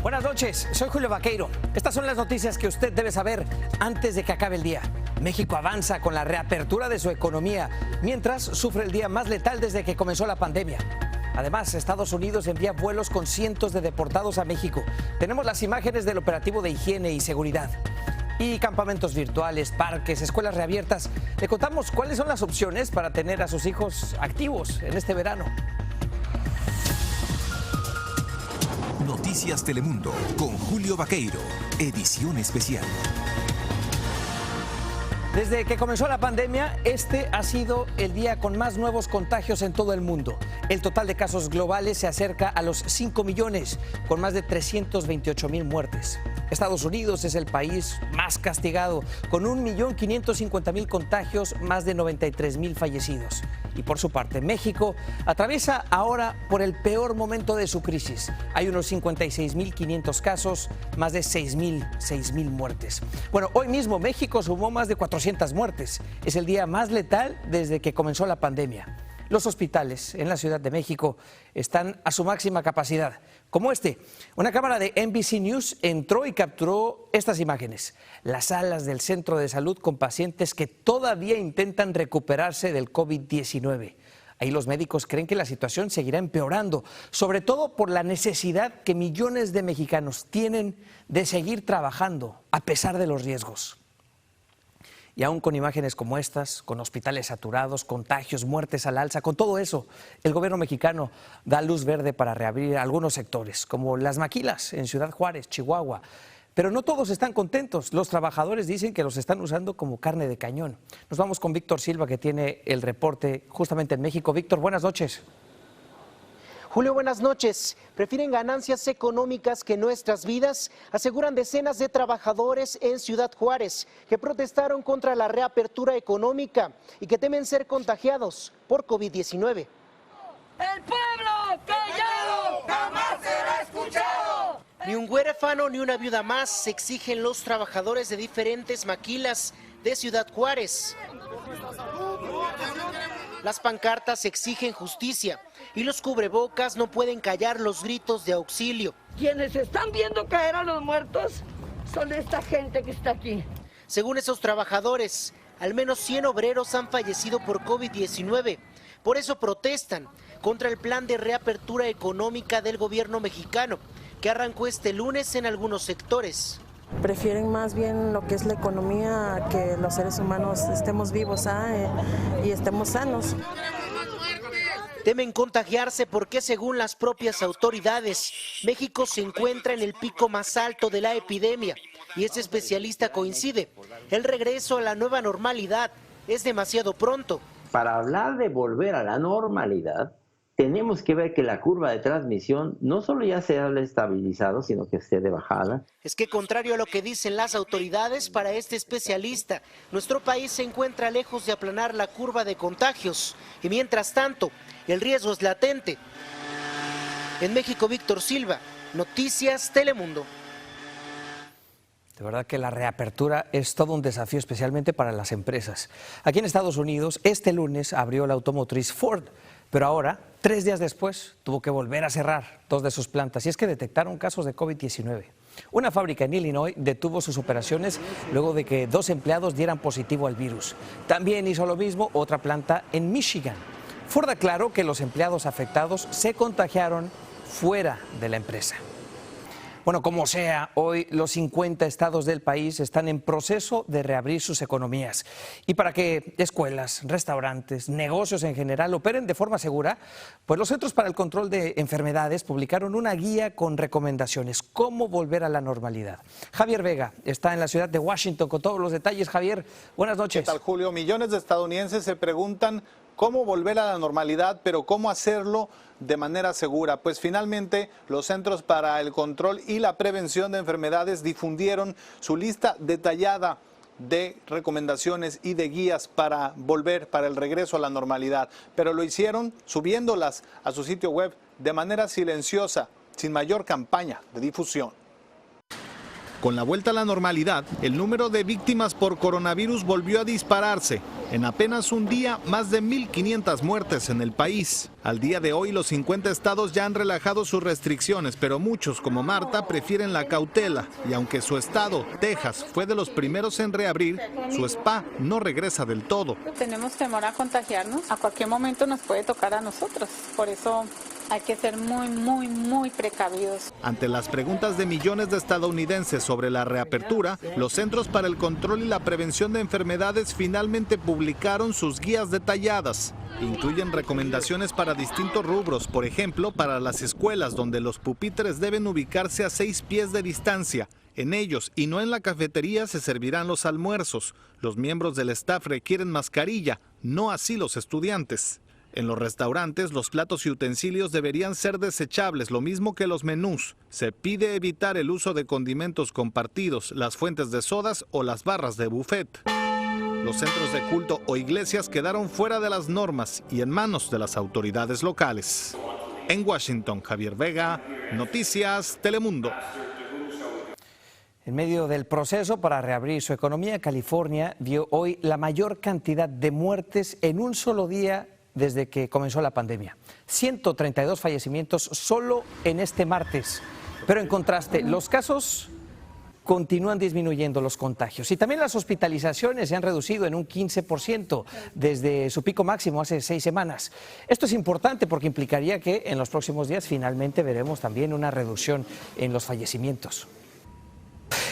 Buenas noches, soy Julio Vaqueiro. Estas son las noticias que usted debe saber antes de que acabe el día. México avanza con la reapertura de su economía, mientras sufre el día más letal desde que comenzó la pandemia. Además, Estados Unidos envía vuelos con cientos de deportados a México. Tenemos las imágenes del operativo de higiene y seguridad. Y campamentos virtuales, parques, escuelas reabiertas. Le contamos cuáles son las opciones para tener a sus hijos activos en este verano. Noticias Telemundo con Julio Vaqueiro, edición especial. Desde que comenzó la pandemia, este ha sido el día con más nuevos contagios en todo el mundo. El total de casos globales se acerca a los 5 millones, con más de 328,000 muertes. Estados Unidos es el país más castigado, con 1.550.000 contagios, más de 93,000 fallecidos. Y por su parte, México atraviesa ahora por el peor momento de su crisis. Hay unos 56,500 casos, más de 6,000 muertes. Bueno, hoy mismo México sumó más de 400 muertes. Es el día más letal desde que comenzó la pandemia. Los hospitales en la Ciudad de México están a su máxima capacidad. Como una cámara de NBC News entró y capturó estas imágenes. Las salas del centro de salud con pacientes que todavía intentan recuperarse del COVID-19. Ahí los médicos creen que la situación seguirá empeorando, sobre todo por la necesidad que millones de mexicanos tienen de seguir trabajando a pesar de los riesgos. Y aún con imágenes como estas, con hospitales saturados, contagios, muertes al alza, con todo eso, el gobierno mexicano da luz verde para reabrir algunos sectores, como las maquilas en Ciudad Juárez, Chihuahua. Pero no todos están contentos. Los trabajadores dicen que los están usando como carne de cañón. Nos vamos con Víctor Silva, que tiene el reporte justamente en México. Víctor, buenas noches. Julio, buenas noches. Prefieren ganancias económicas que nuestras vidas, aseguran decenas de trabajadores en Ciudad Juárez que protestaron contra la reapertura económica y que temen ser contagiados por COVID-19. ¡El pueblo callado jamás será escuchado! Ni un huérfano ni una viuda más exigen los trabajadores de diferentes maquilas de Ciudad Juárez. Las pancartas exigen justicia y los cubrebocas no pueden callar los gritos de auxilio. Quienes están viendo caer a los muertos son esta gente que está aquí. Según esos trabajadores, al menos 100 obreros han fallecido por COVID-19. Por eso protestan contra el plan de reapertura económica del gobierno mexicano, que arrancó este lunes en algunos sectores. Prefieren más bien lo que es la economía, que los seres humanos estemos vivos y estemos sanos. Temen contagiarse porque, según las propias autoridades, México se encuentra en el pico más alto de la epidemia. Y este especialista coincide, el regreso a la nueva normalidad es demasiado pronto. Para hablar de volver a la normalidad, tenemos que ver que la curva de transmisión no solo ya se haya estabilizado, sino que esté de bajada. Es que, contrario a lo que dicen las autoridades, para este especialista, nuestro país se encuentra lejos de aplanar la curva de contagios. Y mientras tanto, el riesgo es latente. En México, Víctor Silva, Noticias Telemundo. De verdad que la reapertura es todo un desafío, especialmente para las empresas. Aquí en Estados Unidos, este lunes abrió la automotriz Ford, pero ahora, 3 días después, tuvo que volver a cerrar 2 de sus plantas. Y es que detectaron casos de COVID-19. Una fábrica en Illinois detuvo sus operaciones luego de que 2 empleados dieran positivo al virus. También hizo lo mismo otra planta en Michigan. Ford aclaró que los empleados afectados se contagiaron fuera de la empresa. Bueno, como sea, hoy los 50 estados del país están en proceso de reabrir sus economías. Y para que escuelas, restaurantes, negocios en general operen de forma segura, pues los Centros para el Control de Enfermedades publicaron una guía con recomendaciones, cómo volver a la normalidad. Javier Vega está en la ciudad de Washington con todos los detalles. Javier, buenas noches. ¿Qué tal, Julio? Millones de estadounidenses se preguntan cómo volver a la normalidad, pero cómo hacerlo de manera segura. Pues finalmente los Centros para el Control y la Prevención de Enfermedades difundieron su lista detallada de recomendaciones y de guías para volver, para el regreso a la normalidad. Pero lo hicieron subiéndolas a su sitio web de manera silenciosa, sin mayor campaña de difusión. Con la vuelta a la normalidad, el número de víctimas por coronavirus volvió a dispararse. En apenas un día, más de 1.500 muertes en el país. Al día de hoy, los 50 estados ya han relajado sus restricciones, pero muchos, como Marta, prefieren la cautela. Y aunque su estado, Texas, fue de los primeros en reabrir, su spa no regresa del todo. Tenemos temor a contagiarnos. A cualquier momento nos puede tocar a nosotros. Por eso hay que ser muy precavidos. Ante las preguntas de millones de estadounidenses sobre la reapertura, los Centros para el Control y la Prevención de Enfermedades finalmente publicaron sus guías detalladas. Incluyen recomendaciones para distintos rubros, por ejemplo, para las escuelas donde los pupitres deben ubicarse a 6 pies de distancia. En ellos y no en la cafetería se servirán los almuerzos. Los miembros del staff requieren mascarilla, no así los estudiantes. En los restaurantes, los platos y utensilios deberían ser desechables, lo mismo que los menús. Se pide evitar el uso de condimentos compartidos, las fuentes de sodas o las barras de buffet. Los centros de culto o iglesias quedaron fuera de las normas y en manos de las autoridades locales. En Washington, Javier Vega, Noticias Telemundo. En medio del proceso para reabrir su economía, California vio hoy la mayor cantidad de muertes en un solo día desde que comenzó la pandemia. 132 fallecimientos solo en este martes. Pero en contraste, los casos continúan disminuyendo, los contagios. Y también las hospitalizaciones se han reducido en un 15% desde su pico máximo hace 6 semanas. Esto es importante porque implicaría que en los próximos días finalmente veremos también una reducción en los fallecimientos.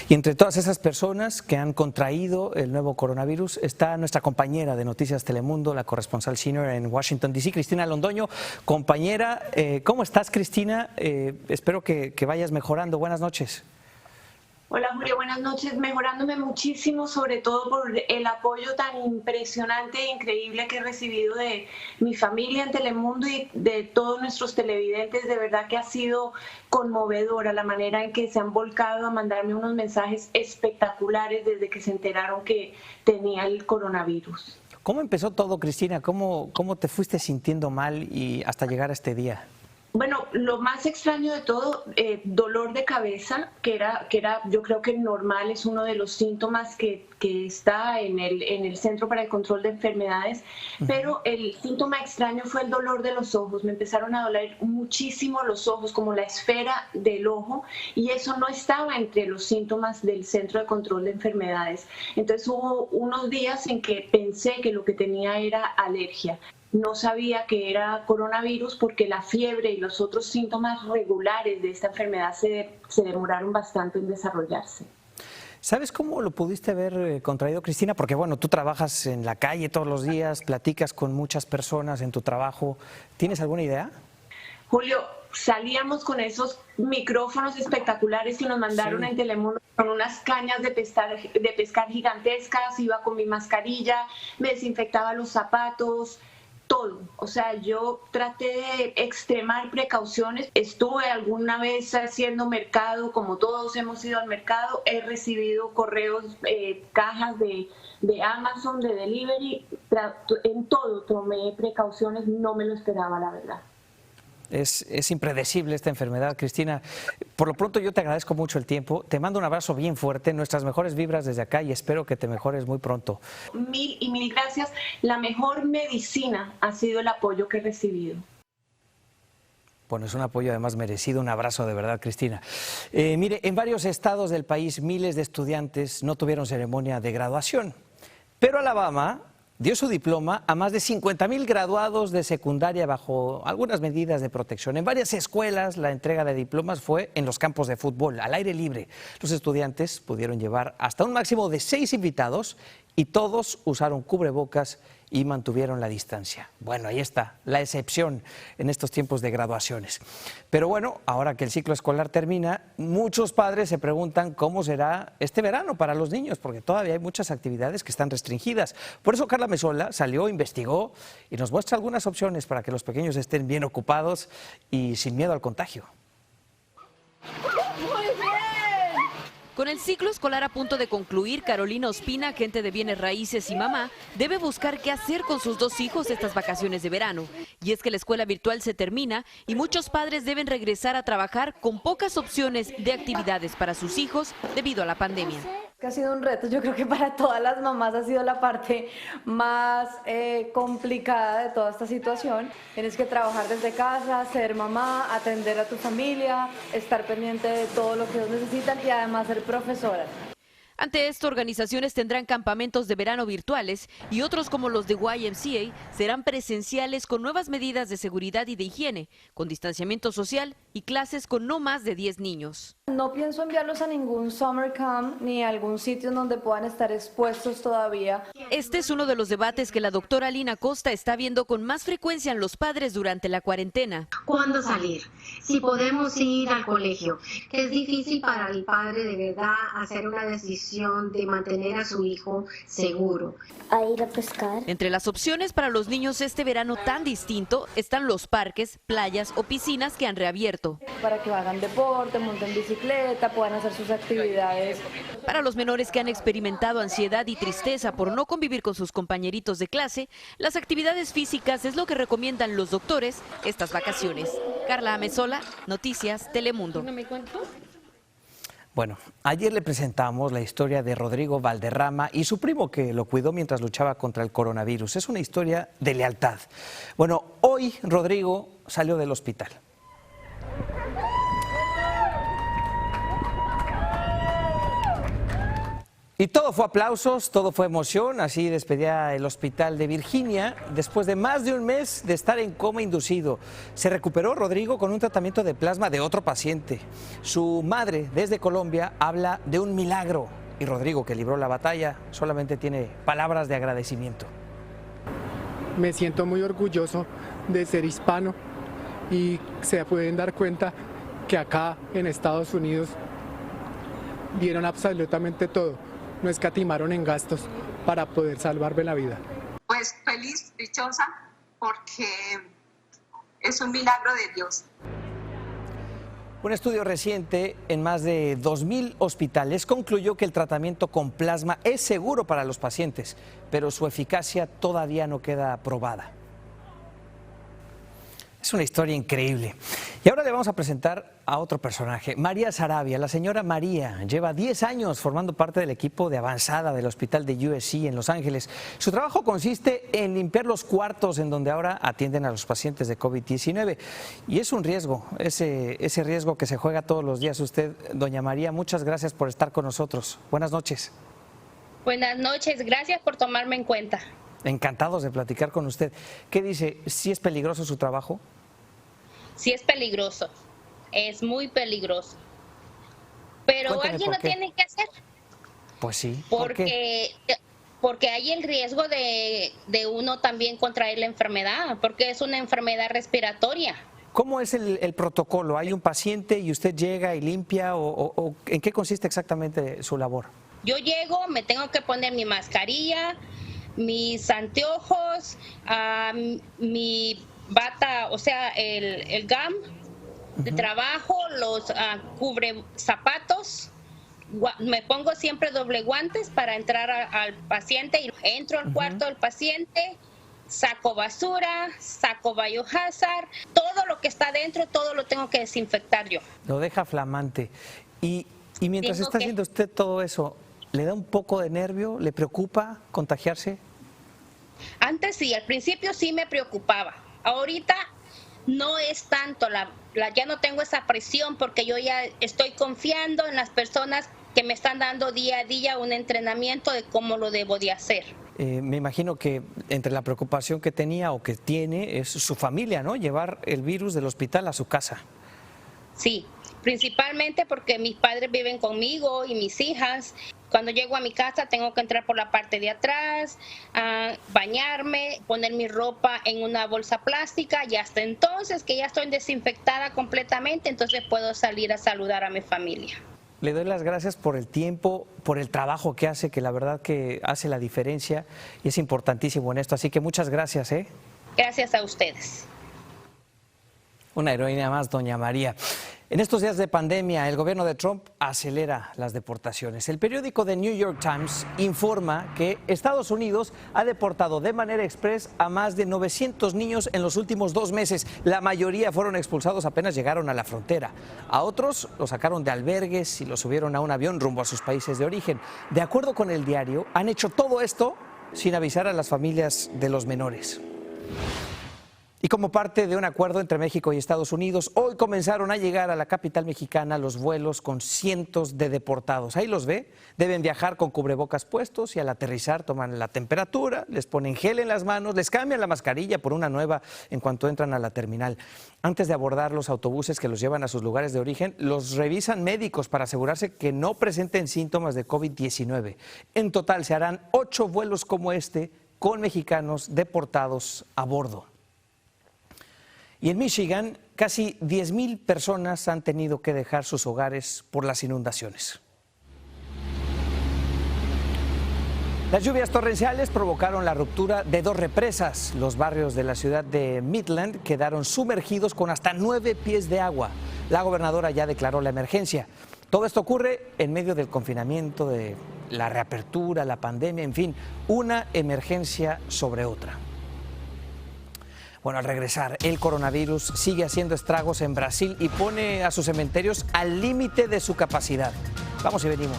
Y entre todas esas personas que han contraído el nuevo coronavirus está nuestra compañera de Noticias Telemundo, la corresponsal senior en Washington, D.C., Cristina Londoño. Compañera, ¿cómo estás, Cristina? Espero que vayas mejorando. Buenas noches. Hola Julio, buenas noches. Mejorándome muchísimo, sobre todo por el apoyo tan impresionante e increíble que he recibido de mi familia en Telemundo y de todos nuestros televidentes. De verdad que ha sido conmovedora la manera en que se han volcado a mandarme unos mensajes espectaculares desde que se enteraron que tenía el coronavirus. ¿Cómo empezó todo, Cristina? ¿Cómo te fuiste sintiendo mal y hasta llegar a este día? Bueno, lo más extraño de todo, dolor de cabeza, que era yo creo que normal, es uno de los síntomas que está en el Centro para el Control de Enfermedades, pero el síntoma extraño fue el dolor de los ojos. Me empezaron a doler muchísimo los ojos, como la esfera del ojo, y eso no estaba entre los síntomas del Centro de Control de Enfermedades. Entonces hubo unos días en que pensé que lo que tenía era alergia. No sabía que era coronavirus porque la fiebre y los otros síntomas regulares de esta enfermedad se demoraron bastante en desarrollarse. ¿Sabes cómo lo pudiste haber contraído, Cristina? Porque bueno, tú trabajas en la calle todos los días, platicas con muchas personas en tu trabajo. ¿Tienes alguna idea? Julio, salíamos con esos micrófonos espectaculares y nos mandaron en Telemundo con unas cañas de pescar gigantescas, iba con mi mascarilla, me desinfectaba los zapatos, todo. O sea, yo traté de extremar precauciones. Estuve alguna vez haciendo mercado, como todos hemos ido al mercado. He recibido correos, cajas de Amazon, de delivery. En todo tomé precauciones, no me lo esperaba, la verdad. Es impredecible esta enfermedad, Cristina. Por lo pronto yo te agradezco mucho el tiempo, te mando un abrazo bien fuerte, nuestras mejores vibras desde acá y espero que te mejores muy pronto. Mil gracias. La mejor medicina ha sido el apoyo que he recibido. Bueno, es un apoyo además merecido, un abrazo de verdad, Cristina. Mire, en varios estados del país miles de estudiantes no tuvieron ceremonia de graduación, pero Alabama dio su diploma a más de 50,000 graduados de secundaria bajo algunas medidas de protección. En varias escuelas la entrega de diplomas fue en los campos de fútbol, al aire libre. Los estudiantes pudieron llevar hasta un máximo de 6 invitados y todos usaron cubrebocas y mantuvieron la distancia. Bueno, ahí está, la excepción en estos tiempos de graduaciones. Pero bueno, ahora que el ciclo escolar termina, muchos padres se preguntan cómo será este verano para los niños, porque todavía hay muchas actividades que están restringidas. Por eso Carla Mesola salió, investigó y nos muestra algunas opciones para que los pequeños estén bien ocupados y sin miedo al contagio. Con el ciclo escolar a punto de concluir, Carolina Ospina, agente de bienes raíces y mamá, debe buscar qué hacer con sus 2 hijos estas vacaciones de verano. Y es que la escuela virtual se termina y muchos padres deben regresar a trabajar con pocas opciones de actividades para sus hijos debido a la pandemia. Que ha sido un reto, yo creo que para todas las mamás ha sido la parte más complicada de toda esta situación. Tienes que trabajar desde casa, ser mamá, atender a tu familia, estar pendiente de todo lo que ellos necesitan y además ser profesora. Ante esto, organizaciones tendrán campamentos de verano virtuales y otros como los de YMCA serán presenciales con nuevas medidas de seguridad y de higiene, con distanciamiento social y clases con no más de 10 niños. No pienso enviarlos a ningún summer camp ni a algún sitio en donde puedan estar expuestos todavía. Este es uno de los debates que la doctora Lina Costa está viendo con más frecuencia en los padres durante la cuarentena. ¿Cuándo salir? Si podemos ir al colegio, que es difícil para el padre de verdad hacer una decisión de mantener a su hijo seguro. A ir a pescar. Entre las opciones para los niños este verano tan distinto están los parques, playas o piscinas que han reabierto. Para que hagan deporte, monten bicicleta, puedan hacer sus actividades. Para los menores que han experimentado ansiedad y tristeza por no convivir con sus compañeritos de clase, las actividades físicas es lo que recomiendan los doctores estas vacaciones. Carla Amezola, Noticias Telemundo. Bueno, ayer le presentamos la historia de Rodrigo Valderrama y su primo que lo cuidó mientras luchaba contra el coronavirus. Es una historia de lealtad. Bueno, hoy Rodrigo salió del hospital. Y todo fue aplausos, todo fue emoción, así despedía el hospital de Virginia después de más de un mes de estar en coma inducido. Se recuperó Rodrigo con un tratamiento de plasma de otro paciente. Su madre, desde Colombia, habla de un milagro y Rodrigo, que libró la batalla, solamente tiene palabras de agradecimiento. Me siento muy orgulloso de ser hispano y se pueden dar cuenta que acá en Estados Unidos dieron absolutamente todo. No escatimaron en gastos para poder salvarme la vida. Pues feliz, dichosa, porque es un milagro de Dios. Un estudio reciente en más de 2.000 hospitales concluyó que el tratamiento con plasma es seguro para los pacientes, pero su eficacia todavía no queda probada. Es una historia increíble. Y ahora le vamos a presentar a otro personaje, María Sarabia. La señora María lleva 10 años formando parte del equipo de avanzada del hospital de USC en Los Ángeles. Su trabajo consiste en limpiar los cuartos en donde ahora atienden a los pacientes de COVID-19. Y es un riesgo, ese riesgo que se juega todos los días. Usted, doña María, muchas gracias por estar con nosotros. Buenas noches. Buenas noches, gracias por tomarme en cuenta. Encantados de platicar con usted. ¿Qué dice? ¿Sí es peligroso su trabajo? Sí es peligroso, es muy peligroso. Pero Cuéntame alguien lo tiene que hacer. Pues sí. Porque hay el riesgo de uno también contraer la enfermedad, porque es una enfermedad respiratoria. ¿Cómo es el protocolo? ¿Hay un paciente y usted llega y limpia o en qué consiste exactamente su labor? Yo llego, me tengo que poner mi mascarilla, mis anteojos, mi bata, o sea, el gam de trabajo, los cubre zapatos, me pongo siempre doble guantes para entrar al paciente y entro al cuarto del paciente, saco basura, saco biohazard, todo lo que está dentro, todo lo tengo que desinfectar yo. Lo deja flamante. Y mientras está haciendo usted todo eso, ¿le da un poco de nervio? ¿Le preocupa contagiarse? Antes sí, al principio sí me preocupaba. Ahorita no es tanto, ya no tengo esa presión porque yo ya estoy confiando en las personas que me están dando día a día un entrenamiento de cómo lo debo de hacer. Me imagino que entre la preocupación que tenía o que tiene es su familia, ¿no? Llevar el virus del hospital a su casa. Sí, principalmente porque mis padres viven conmigo y mis hijas. Cuando llego a mi casa tengo que entrar por la parte de atrás, bañarme, poner mi ropa en una bolsa plástica y hasta entonces que ya estoy desinfectada completamente, entonces puedo salir a saludar a mi familia. Le doy las gracias por el tiempo, por el trabajo que hace, que la verdad que hace la diferencia y es importantísimo en esto. Así que muchas gracias. Gracias a ustedes. Una heroína más, doña María. En estos días de pandemia, el gobierno de Trump acelera las deportaciones. El periódico The New York Times informa que Estados Unidos ha deportado de manera express a más de 900 niños en los últimos 2 meses. La mayoría fueron expulsados apenas llegaron a la frontera. A otros los sacaron de albergues y los subieron a un avión rumbo a sus países de origen. De acuerdo con el diario, han hecho todo esto sin avisar a las familias de los menores. Y como parte de un acuerdo entre México y Estados Unidos, hoy comenzaron a llegar a la capital mexicana los vuelos con cientos de deportados. Ahí los ve, deben viajar con cubrebocas puestos y al aterrizar toman la temperatura, les ponen gel en las manos, les cambian la mascarilla por una nueva en cuanto entran a la terminal. Antes de abordar los autobuses que los llevan a sus lugares de origen, los revisan médicos para asegurarse que no presenten síntomas de COVID-19. En total se harán 8 vuelos como este con mexicanos deportados a bordo. Y en Michigan, casi 10,000 personas han tenido que dejar sus hogares por las inundaciones. Las lluvias torrenciales provocaron la ruptura de 2 represas. Los barrios de la ciudad de Midland quedaron sumergidos con hasta 9 pies de agua. La gobernadora ya declaró la emergencia. Todo esto ocurre en medio del confinamiento, de la reapertura, la pandemia, en fin, una emergencia sobre otra. Bueno, al regresar, el coronavirus sigue haciendo estragos en Brasil y pone a sus cementerios al límite de su capacidad. Vamos y venimos.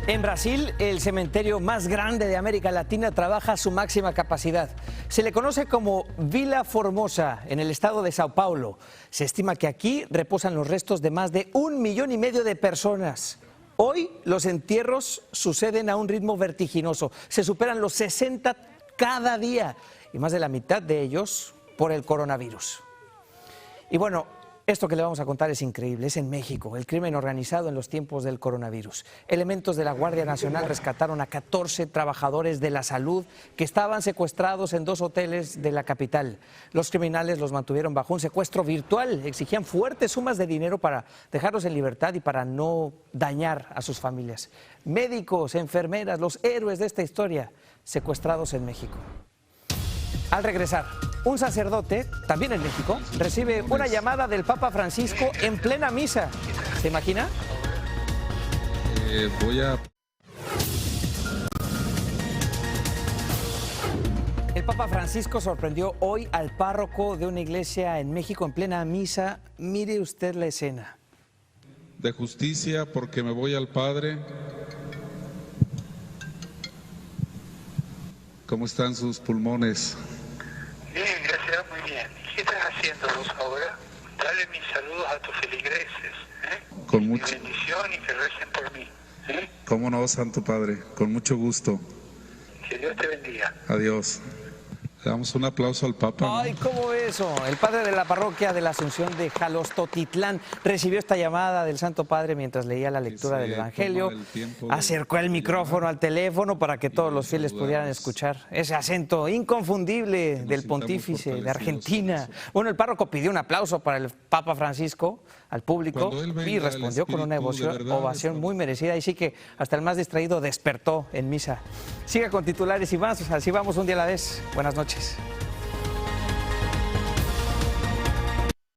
En Brasil, el cementerio más grande de América Latina trabaja a su máxima capacidad. Se le conoce como Vila Formosa, en el estado de Sao Paulo. Se estima que aquí reposan los restos de más de 1,5 millones de personas. Hoy los entierros suceden a un ritmo vertiginoso. Se superan los 60 cada día y más de la mitad de ellos por el coronavirus. Y bueno, esto que le vamos a contar es increíble, es en México, el crimen organizado en los tiempos del coronavirus. Elementos de la Guardia Nacional rescataron a 14 trabajadores de la salud que estaban secuestrados en 2 hoteles de la capital. Los criminales los mantuvieron bajo un secuestro virtual, exigían fuertes sumas de dinero para dejarlos en libertad y para no dañar a sus familias. Médicos, enfermeras, los héroes de esta historia, secuestrados en México. Al regresar, un sacerdote, también en México, recibe una llamada del Papa Francisco en plena misa. ¿Se imagina? El Papa Francisco sorprendió hoy al párroco de una iglesia en México en plena misa. Mire usted la escena. De justicia, porque me voy al Padre. ¿Cómo están sus pulmones? Bien, gracias, muy bien. ¿Qué estás haciendo vos ahora? Dale mis saludos a tus feligreses. Con mucha bendición y que recen por mí. ¿Cómo no, Santo Padre? Con mucho gusto. Que Dios te bendiga. Adiós. Le damos un aplauso al Papa, ¿no? Ay, ¿cómo eso? El padre de la parroquia de la Asunción de Jalostotitlán recibió esta llamada del Santo Padre mientras leía la lectura del Evangelio. Acercó el micrófono al teléfono para que todos los fieles pudieran escuchar ese acento inconfundible del pontífice de Argentina. Bueno, el párroco pidió un aplauso para el Papa Francisco al público y respondió con una ovación muy merecida. Y sí que hasta el más distraído despertó en misa. Siga con titulares y más, así vamos un día a la vez. Buenas noches.